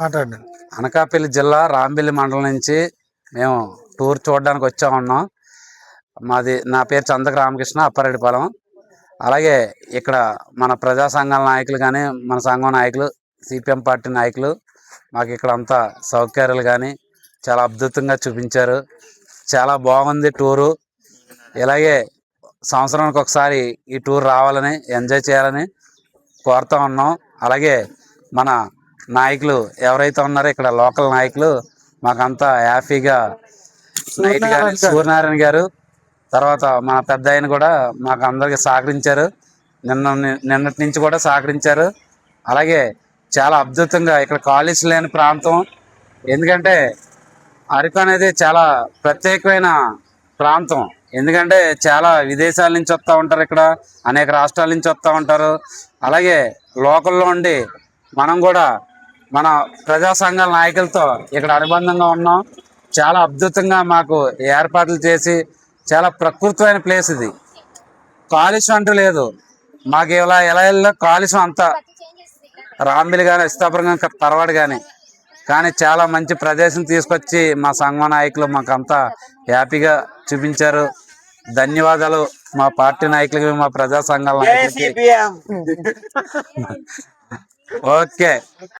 మాట్లాడండి. అనకాపల్లి జిల్లా రాంబిల్లి మండలం నుంచి మేము టూర్ చూడడానికి వచ్చా ఉన్నాం. నా పేరు చందక రామకృష్ణ, అప్పారెడ్డిపాలెం. అలాగే ఇక్కడ మన ప్రజా సంఘాల నాయకులు కానీ, మన సంఘం నాయకులు, సిపిఎం పార్టీ నాయకులు మాకు ఇక్కడ అంతా సౌకర్యాలు కానీ చాలా అద్భుతంగా చూపించారు. చాలా బాగుంది టూరు. ఇలాగే సంవత్సరానికి ఒకసారి ఈ టూర్ రావాలని, ఎంజాయ్ చేయాలని కోరుతా ఉన్నాం. అలాగే మన నాయకులు ఎవరైతే ఉన్నారో ఇక్కడ లోకల్ నాయకులు మాకంతా హ్యాపీగా నైట్ గారు సూర్యనారాయణ గారు, తర్వాత మన పెద్ద ఆయన కూడా మాకు అందరికి సహకరించారు. నిన్నటి నుంచి కూడా సహకరించారు. అలాగే చాలా అద్భుతంగా ఇక్కడ కాలేజ్ లేని ప్రాంతం. ఎందుకంటే అరకు అనేది చాలా ప్రత్యేకమైన ప్రాంతం. ఎందుకంటే చాలా విదేశాల నుంచి వస్తూ ఉంటారు, ఇక్కడ అనేక రాష్ట్రాల నుంచి వస్తూ ఉంటారు. అలాగే లోకల్లో ఉండి మనం కూడా మన ప్రజా సంఘాల నాయకులతో ఇక్కడ అనుబంధంగా ఉన్నాం. చాలా అద్భుతంగా మాకు ఏర్పాట్లు చేసి చాలా ప్రకృతిమైన ప్లేస్ ఇది. కాలుష్యం అంటూ లేదు మాకు. ఎలా వెళ్ళినా కాలుష్యం అంతా రాంబిలి కానీ, ఇస్తాపురం కానీ, తర్వాడు కానీ చాలా మంచి ప్రదేశం తీసుకొచ్చి మా సంఘ నాయకులు మాకంతా హ్యాపీగా చూపించారు. ధన్యవాదాలు మా పార్టీ నాయకులకి, మా ప్రజా సంఘాల నాయకులకి. ఓకే.